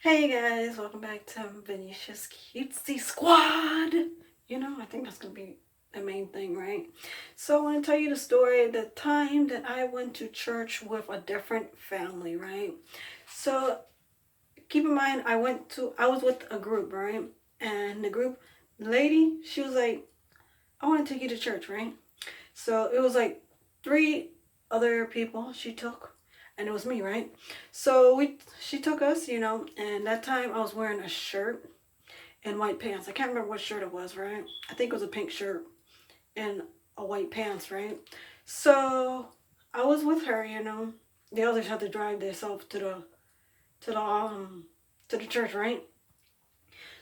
Hey guys, welcome back to Venetia's Cutesy Squad. I think that's gonna be the main thing, right? So I want to tell you the story the time that I went to church with a different family, right? So keep in mind, I was with a group, right? And the group lady, she was like, I want to take you to church, right? So it was like three other people she took, and it was me, right? She took us, and that time I was wearing a shirt and white pants. I can't remember what shirt it was, right? I think it was a pink shirt and a white pants, right? So I was with her, The others had to drive themselves to the to the church, right?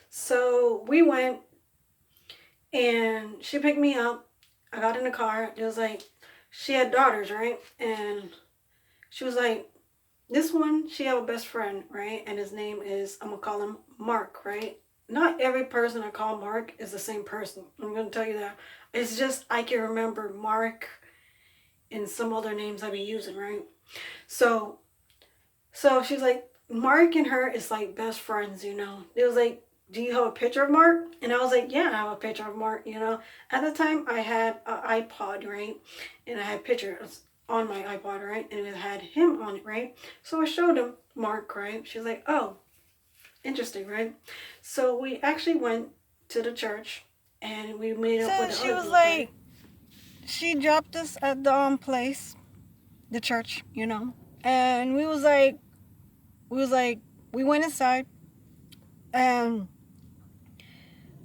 So we went and she picked me up. I got in the car. It was like she had daughters, right? And she was like, this one, she have a best friend, right? And his name is, I'm gonna call him Mark, right? Not every person I call Mark is the same person. I'm gonna tell you that. It's just I can remember Mark and some other names I be using, right? So so she's like, Mark and her is like best friends. It was like, do you have a picture of Mark? And I was like, yeah, I have a picture of Mark. At the time, I had an iPod, right? And I had pictures on my iPod, right? And it had him on it, right? So I showed him Mark, right? She's like, oh, interesting, right? So we actually went to the church and we made up with So the she other was group, right? like, she dropped us at the place, the church, and we was like, we went inside, and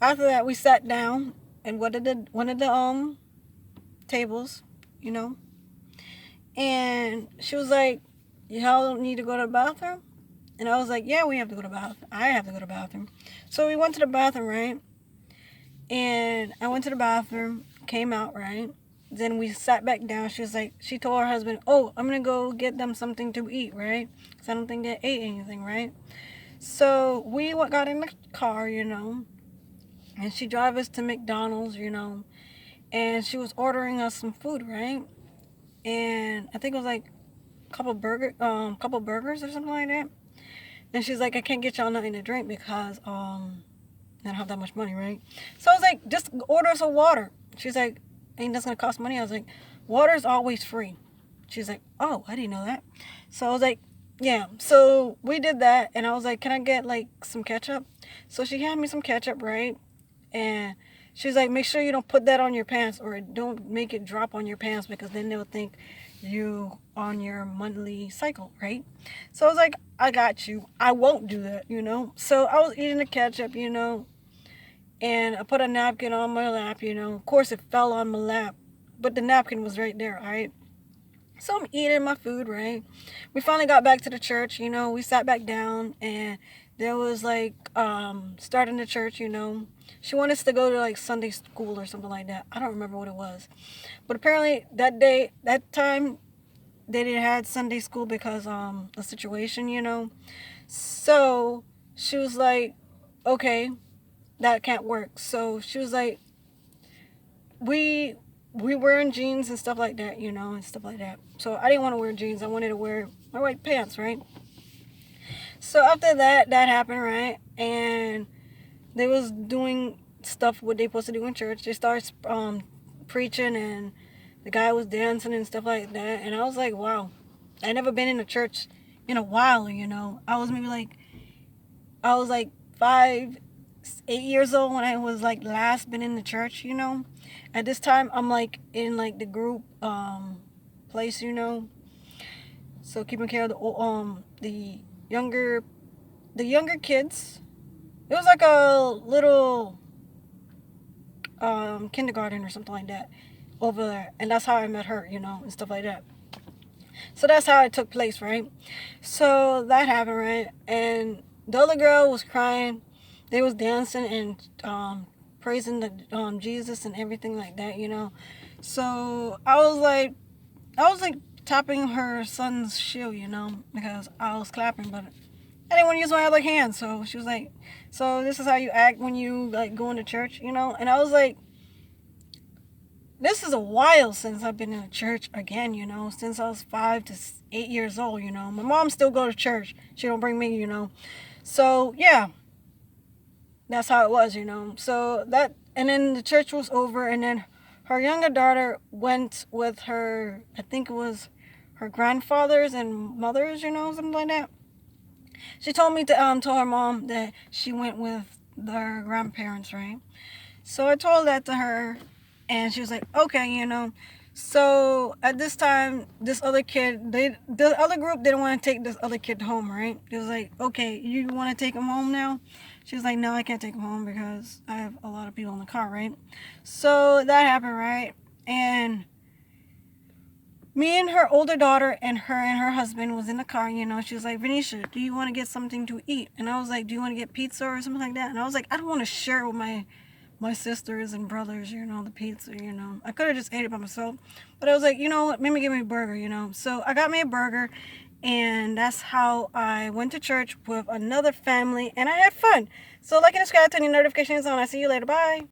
after that we sat down and one of the tables, you know, and she was like, y'all need to go to the bathroom, and I was like, yeah, we have to go to the bathroom. I have to go to the bathroom, so we went to the bathroom, right? And I went to the bathroom, came out, right? Then we sat back down. She was like, she told her husband, oh, I'm going to go get them something to eat, right? Because I don't think they ate anything, right? So we got in the car, and she drove us to McDonald's, and she was ordering us some food, right? And I think it was like couple burgers or something like that. And she's like, I can't get y'all nothing to drink because I don't have that much money, right? So I was like, just order us a water. She's like, ain't that's gonna cost money? I was like, water's always free. She's like, oh, I didn't know that. So I was like, yeah. So we did that, and I was like, can I get like some ketchup? So she had me some ketchup, right? And she's like, make sure you don't put that on your pants or don't make it drop on your pants because then they'll think you on your monthly cycle, right? So I was like, I got you. I won't do that. So I was eating the ketchup, and I put a napkin on my lap. Of course, it fell on my lap, but the napkin was right there, all right? So I'm eating my food, right? We finally got back to the church. We sat back down, and there was like starting the church. She wanted us to go to like Sunday school or something like that. I don't remember what it was, but apparently that time, they didn't have Sunday school because the situation. So she was like, okay, that can't work. So she was like, we we wearing jeans and stuff like that, and stuff like that. So I didn't want to wear jeans. I wanted to wear my white pants, right? So after that happened, right? And they was doing stuff what they supposed to do in church. They started preaching, and the guy was dancing and stuff like that. And I was like, wow, I never been in a church in a while. I was like 5, 8 years old when I was like last been in the church. At this time I'm like in like the group place. So keeping care of younger the younger kids. It was like a little kindergarten or something like that over there, and that's how I met her, and stuff like that. So that's how it took place, right? So that happened, right? And the other girl was crying. They was dancing and praising the Jesus and everything like that. So I was like tapping her son's shoe, because I was clapping, but I didn't want to use my other hand. So she was like, "So this is how you act when you like go into church?" And I was like, this is a while since I've been in a church again, since I was 5 to 8 years old. My mom still go to church. She don't bring me. So yeah, that's how it was, So that, and then the church was over, and then her younger daughter went with her, I think it was her grandfathers and mothers, something like that. She told me to tell her mom that she went with her grandparents, right? So I told that to her, and she was like, okay. So at this time, this other kid, the other group didn't want to take this other kid home, right? It was like, okay, you want to take him home now? She was like, no, I can't take him home because I have a lot of people in the car, right? So that happened, right? And me and her older daughter and her husband was in the car, She was like, Venetia, do you want to get something to eat? And I was like, do you want to get pizza or something like that? And I was like, I don't want to share with my sisters and brothers, the pizza, I could have just ate it by myself. But I was like, you know what, maybe give me a burger, So I got me a burger, and that's how I went to church with another family, and I had fun. So like and subscribe, turn your notifications on. I'll see you later. Bye.